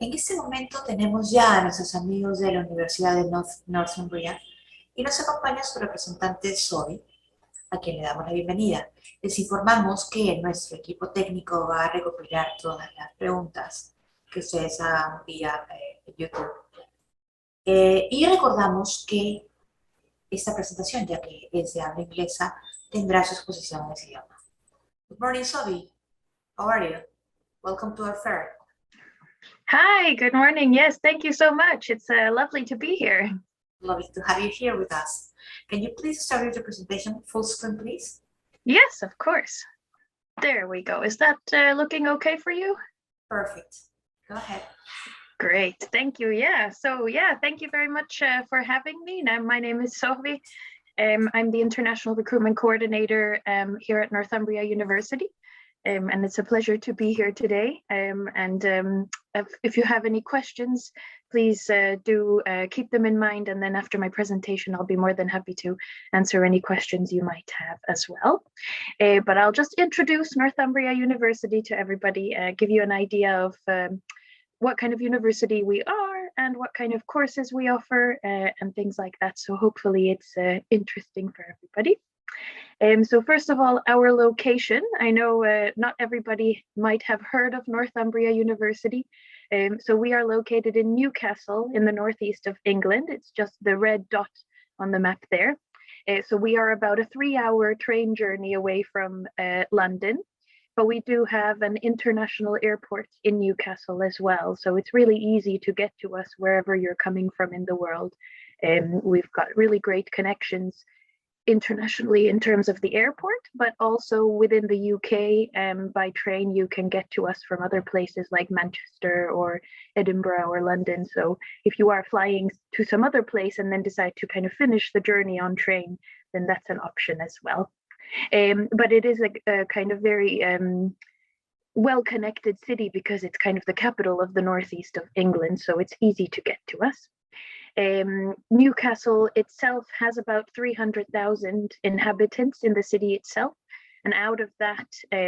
En este momento tenemos ya a nuestros amigos de la Universidad de Northumbria y nos acompaña su representante Zoe, a quien le damos la bienvenida. Les informamos que nuestro equipo técnico va a recopilar todas las preguntas que ustedes hagan vía YouTube. Y recordamos que esta presentación, ya que es de habla inglesa, tendrá su exposición en ese idioma. Good morning, Zoe. How are you? Welcome to our fair. Hi, good morning. Yes, thank you so much. It's lovely to be here. Lovely to have you here with us. Can you please start with your presentation full screen, please? Yes, of course. There we go. Is that looking okay for you? Perfect. Go ahead. Great, thank you. Thank you very much for having me. Now, my name is Sophie. I'm the International Recruitment Coordinator here at Northumbria University. And it's a pleasure to be here today. If you have any questions, please do keep them in mind. And then after my presentation, I'll be more than happy to answer any questions you might have as well. But I'll just introduce Northumbria University to everybody, give you an idea of what kind of university we are and what kind of courses we offer and things like that. So hopefully it's interesting for everybody. So first of all, our location. I know not everybody might have heard of Northumbria University. So we are located in Newcastle in the northeast of England. It's just the red dot on the map there. So we are about a 3-hour train journey away from London, but we do have an international airport in Newcastle as well. So it's really easy to get to us wherever you're coming from in the world. We've got really great connections internationally in terms of the airport, but also within the UK by train you can get to us from other places like Manchester or Edinburgh or London. So if you are flying to some other place and then decide to kind of finish the journey on train, then that's an option as well. But it is a kind of very well-connected city because it's kind of the capital of the northeast of England, so it's easy to get to us. Newcastle itself has about 300,000 inhabitants in the city itself. And out of that,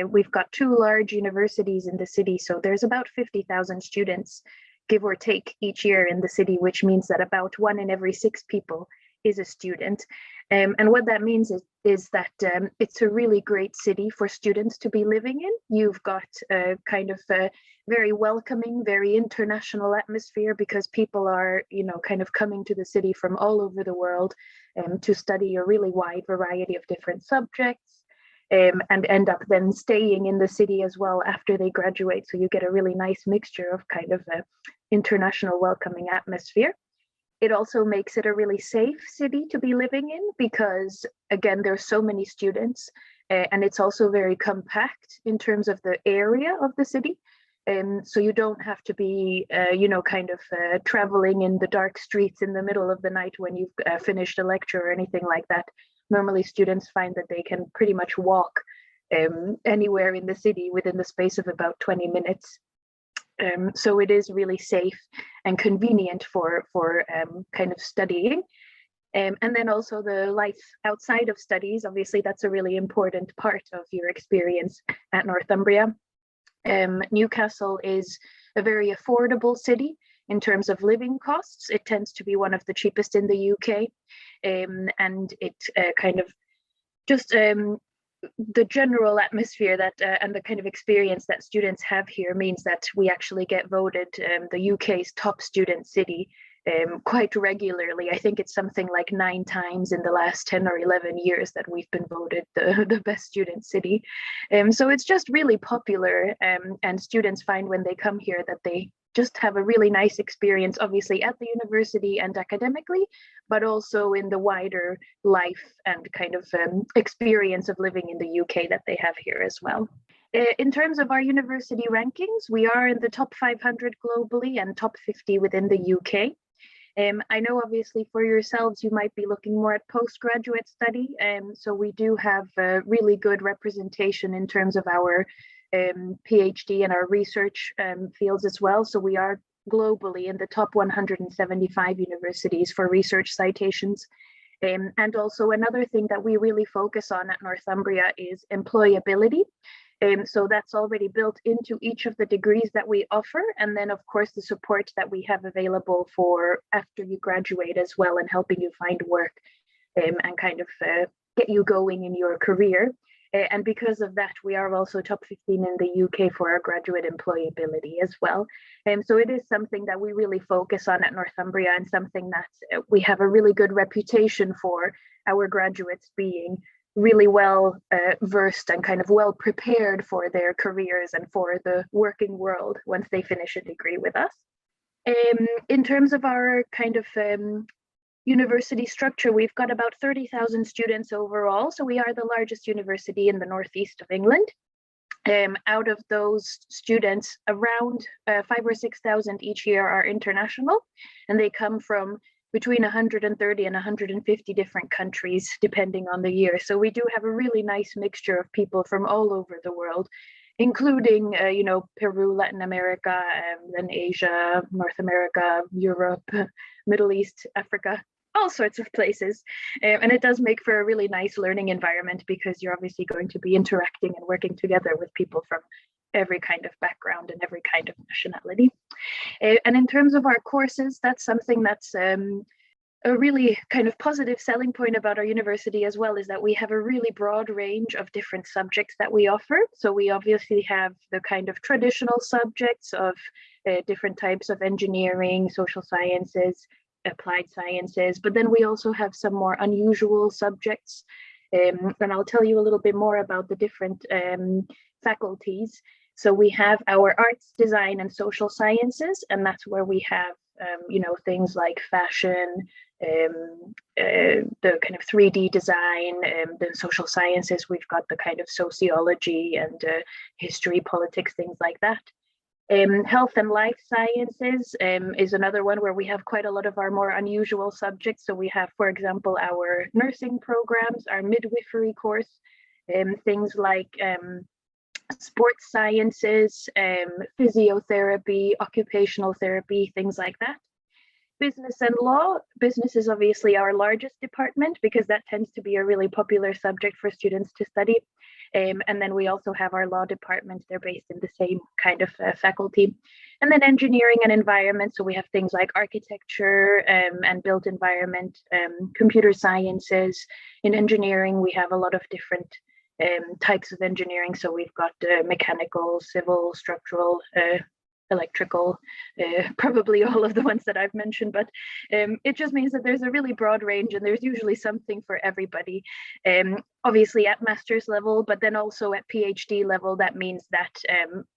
we've got 2 large universities in the city. So there's about 50,000 students, give or take, each year in the city, which means that about 1 in every 6 people is a student. And what that means is that it's a really great city for students to be living in. You've got a kind of a very welcoming, very international atmosphere because people are, kind of coming to the city from all over the world to study a really wide variety of different subjects and end up then staying in the city as well after they graduate. So you get a really nice mixture of kind of a international welcoming atmosphere. It also makes it a really safe city to be living in because, again, there's so many students and it's also very compact in terms of the area of the city. So you don't have to be, traveling in the dark streets in the middle of the night when you've finished a lecture or anything like that. Normally, students find that they can pretty much walk anywhere in the city within the space of about 20 minutes. So it is really safe and convenient for kind of studying. And then also the life outside of studies, obviously that's a really important part of your experience at Northumbria. Newcastle is a very affordable city in terms of living costs. It tends to be one of the cheapest in the UK. And it kind of just the general atmosphere that and the kind of experience that students have here means that we actually get voted the UK's top student city quite regularly. I think it's something like 9 times in the last 10 or 11 years that we've been voted the best student city. So it's just really popular and students find when they come here that they just have a really nice experience, obviously at the university and academically, but also in the wider life and kind of experience of living in the UK that they have here as well. In terms of our university rankings, we are in the top 500 globally and top 50 within the UK. I know obviously for yourselves, you might be looking more at postgraduate study. So we do have really good representation in terms of our PhD and our research fields as well. So we are globally in the top 175 universities for research citations. And also another thing that we really focus on at Northumbria is employability. So that's already built into each of the degrees that we offer. And then, of course, the support that we have available for after you graduate as well, and helping you find work and kind of get you going in your career. And because of that, we are also top 15 in the UK for our graduate employability as well. So it is something that we really focus on at Northumbria, and something that we have a really good reputation for our graduates being really well versed and kind of well prepared for their careers and for the working world once they finish a degree with us. In terms of our kind of university structure, we've got about 30,000 students overall. So we are the largest university in the northeast of England. Out of those students, around 5,000 or 6,000 each year are international, and they come from between 130 and 150 different countries, depending on the year. So we do have a really nice mixture of people from all over the world, including, you know, Peru, Latin America, then Asia, North America, Europe, Middle East, Africa, all sorts of places. And it does make for a really nice learning environment, because you're obviously going to be interacting and working together with people from every kind of background and every kind of nationality. And in terms of our courses, that's something that's a really kind of positive selling point about our university as well, is that we have a really broad range of different subjects that we offer. So we obviously have the kind of traditional subjects of different types of engineering, social sciences, applied sciences, but then we also have some more unusual subjects. And I'll tell you a little bit more about the different faculties. So we have our arts, design, and social sciences, and that's where we have, you know, things like fashion, the kind of 3D design, the social sciences. We've got the kind of sociology and history, politics, things like that. Health and life sciences is another one where we have quite a lot of our more unusual subjects. So we have, for example, our nursing programs, our midwifery course, things like sports sciences, physiotherapy, occupational therapy, things like that. Business and law. Business is obviously our largest department, because that tends to be a really popular subject for students to study. And then we also have our law department. They're based in the same kind of faculty. And then engineering and environment. So we have things like architecture and built environment, computer sciences. In engineering, we have a lot of different types of engineering. So we've got mechanical, civil, structural, electrical, probably all of the ones that I've mentioned, but it just means that there's a really broad range, and there's usually something for everybody. Obviously at master's level, but then also at PhD level, that means that,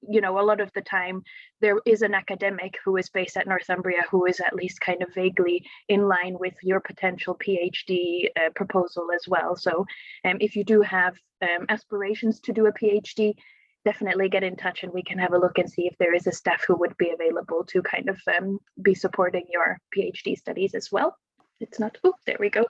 you know, a lot of the time there is an academic who is based at Northumbria who is at least kind of vaguely in line with your potential PhD proposal as well. So if you do have aspirations to do a PhD, definitely get in touch and we can have a look and see if there is a staff who would be available to kind of be supporting your PhD studies as well. It's not, oh, there we go.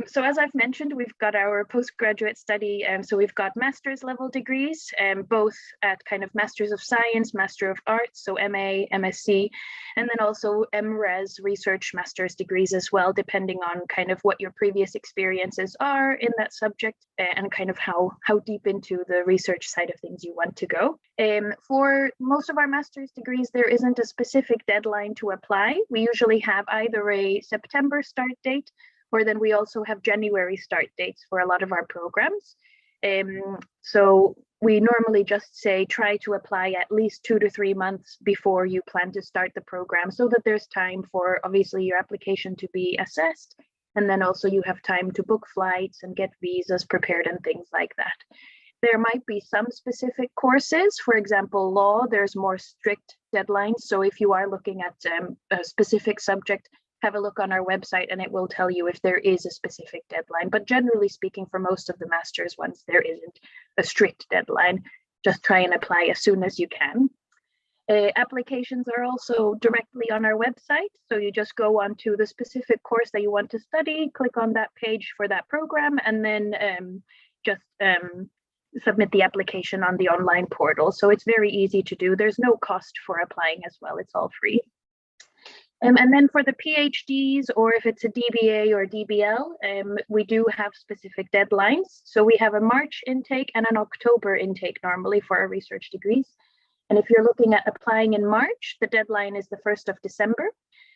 So as I've mentioned, we've got our postgraduate study. So we've got master's level degrees, both at kind of Masters of Science, Master of Arts, so MA, MSc, and then also MRes, research master's degrees as well, depending on kind of what your previous experiences are in that subject and kind of how deep into the research side of things you want to go. For most of our master's degrees, there isn't a specific deadline to apply. We usually have either a September start date, or then we also have January start dates for a lot of our programs. So we normally just say try to apply at least 2 to 3 months before you plan to start the program, so that there's time for obviously your application to be assessed, and then also you have time to book flights and get visas prepared and things like that. There might be some specific courses, for example, law, there's more strict deadlines. So if you are looking at a specific subject, have a look on our website and it will tell you if there is a specific deadline. But generally speaking, for most of the master's ones, there isn't a strict deadline. Just try and apply as soon as you can. Applications are also directly on our website. So you just go on to the specific course that you want to study, click on that page for that program, and then just submit the application on the online portal. So it's very easy to do. There's no cost for applying as well. It's all free. And then for the PhDs, or if it's a DBA or DBL, we do have specific deadlines. So we have a March intake and an October intake normally for our research degrees. And if you're looking at applying in March, the deadline is the 1st of December.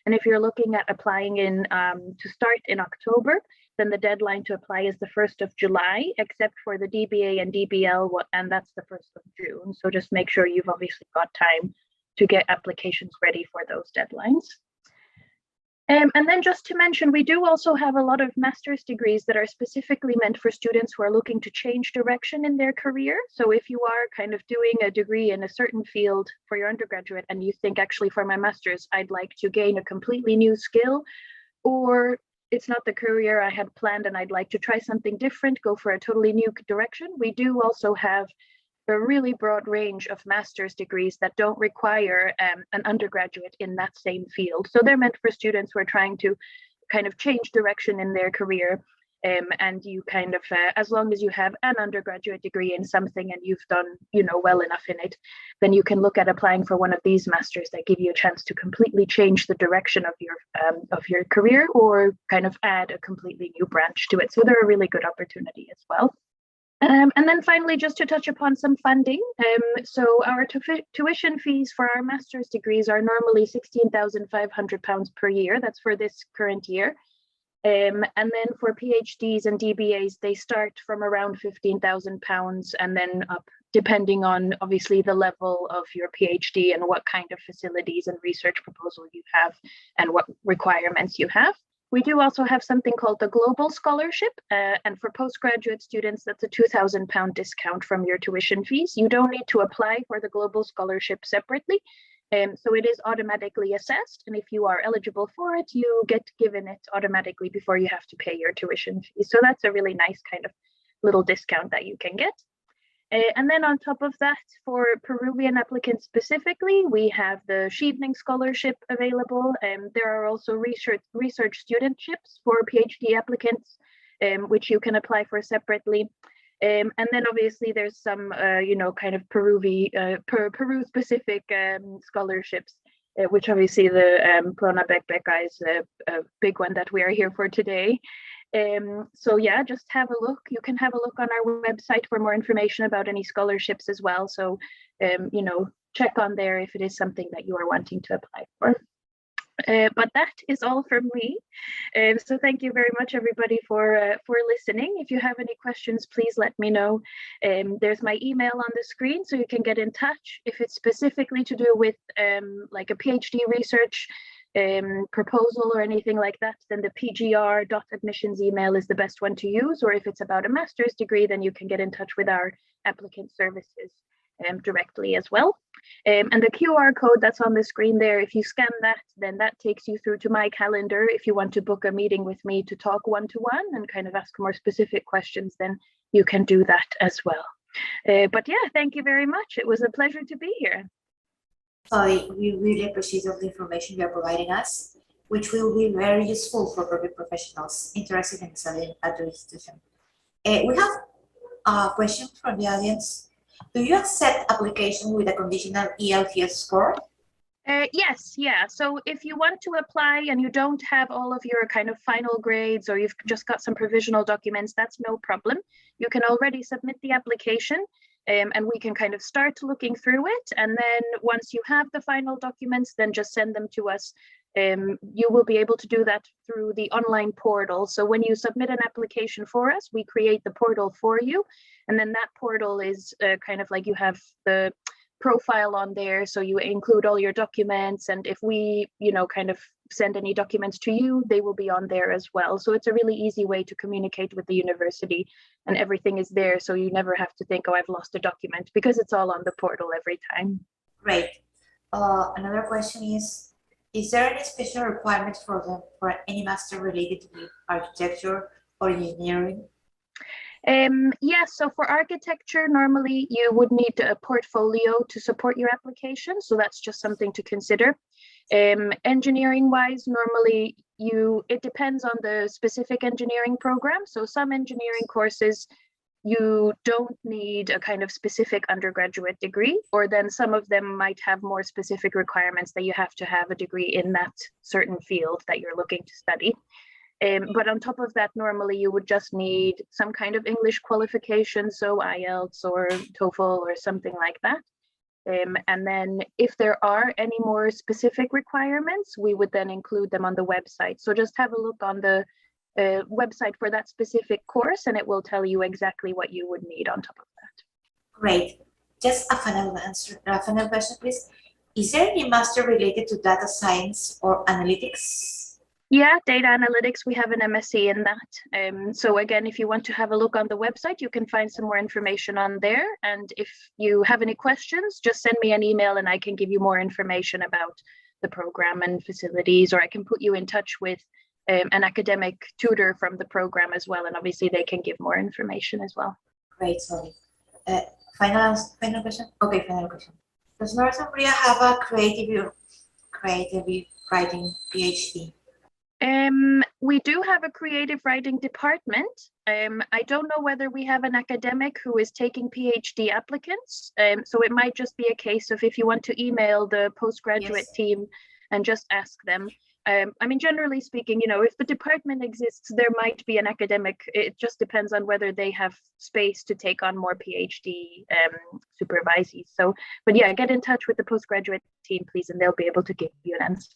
And if you're looking at applying in to start in October, then the deadline to apply is the 1st of July, except for the DBA and DBL, and that's the 1st of June. So just make sure you've obviously got time to get applications ready for those deadlines. And then just to mention, we do also have a lot of master's degrees that are specifically meant for students who are looking to change direction in their career. So if you are kind of doing a degree in a certain field for your undergraduate and you think, actually for my master's, I'd like to gain a completely new skill, or it's not the career I had planned and I'd like to try something different, go for a totally new direction, we do also have a really broad range of master's degrees that don't require an undergraduate in that same field. So they're meant for students who are trying to kind of change direction in their career. And you kind of, as long as you have an undergraduate degree in something and you've done, well enough in it, then you can look at applying for one of these masters that give you a chance to completely change the direction of your career, or kind of add a completely new branch to it. So they're a really good opportunity as well. And then finally, just to touch upon some funding. So our tuition fees for our master's degrees are normally £16,500 per year. That's for this current year. And then for PhDs and DBAs, they start from around £15,000 and then up, depending on obviously the level of your PhD and what kind of facilities and research proposal you have and what requirements you have. We do also have something called the Global Scholarship, and for postgraduate students, that's a £2,000 discount from your tuition fees. You don't need to apply for the Global Scholarship separately, so it is automatically assessed, and if you are eligible for it, you get given it automatically before you have to pay your tuition fees. So that's a really nice kind of little discount that you can get. And then on top of that, for Peruvian applicants specifically, we have the Schevening Scholarship available. There are also research studentships for PhD applicants, which you can apply for separately. And then obviously there's some, kind of Peru-specific scholarships, which obviously the Pronabec Beca is a big one that we are here for today. So yeah, just have a look. You can have a look on our website for more information about any scholarships as well. So, check on there if it is something that you are wanting to apply for. But that is all from me. So thank you very much, everybody, for listening. If you have any questions, please let me know. There's my email on the screen, so you can get in touch. If it's specifically to do with like a PhD research proposal or anything like that, then the pgr.admissions email is the best one to use. Or if it's about a master's degree, then you can get in touch with our applicant services directly as well. And the QR code that's on the screen there, if you scan that, then that takes you through to my calendar. If you want to book a meeting with me to talk one-to-one and kind of ask more specific questions, then you can do that as well. But yeah, thank you very much. It was a pleasure to be here. We really appreciate all the information you're providing us, which will be very useful for public professionals interested in studying at the institution. We have a question from the audience. Do you accept application with a conditional ELTS score? Yes, yeah. So if you want to apply and you don't have all of your kind of final grades, or you've just got some provisional documents, that's no problem. You can already submit the application, and we can kind of start looking through it. And then once you have the final documents, then just send them to us. You will be able to do that through the online portal. So when you submit an application for us, we create the portal for you. And then that portal is kind of like you have the profile on there. So you include all your documents. And if we, kind of send any documents to you, they will be on there as well. So it's a really easy way to communicate with the university, and everything is there. So you never have to think, oh, I've lost a document, because it's all on the portal every time. Great. Another question is there any special requirements for any master related to architecture or engineering? Yes, so for architecture, normally you would need a portfolio to support your application. So that's just something to consider. Engineering wise, normally it depends on the specific engineering program. So some engineering courses, you don't need a kind of specific undergraduate degree, or then some of them might have more specific requirements that you have to have a degree in that certain field that you're looking to study. But on top of that, normally you would just need some kind of English qualification, so IELTS or TOEFL or something like that. And then if there are any more specific requirements, we would then include them on the website. So just have a look on the website for that specific course, and it will tell you exactly what you would need on top of that. Great. Just a final question, please. Is there any master related to data science or analytics? Yeah, data analytics, we have an MSc in that. So again, if you want to have a look on the website, you can find some more information on there. And if you have any questions, just send me an email and I can give you more information about the program and facilities, or I can put you in touch with an academic tutor from the program as well. And obviously they can give more information as well. Great, sorry. Final question? Okay, final question. Does Northumbria have a creative writing PhD? We do have a creative writing department. I don't know whether we have an academic who is taking PhD applicants. So it might just be a case of if you want to email the postgraduate team and just ask them. I mean, generally speaking, you know, if the department exists, there might be an academic. It just depends on whether they have space to take on more PhD supervisees. So, but yeah, get in touch with the postgraduate team, please, and they'll be able to give you an answer.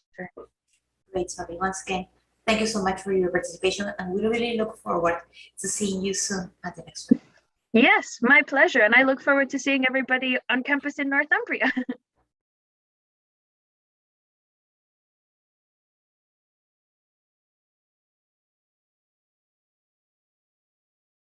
Great, sorry. Once again, thank you so much for your participation, and we really look forward to seeing you soon at the next one. Yes, my pleasure. And I look forward to seeing everybody on campus in Northumbria.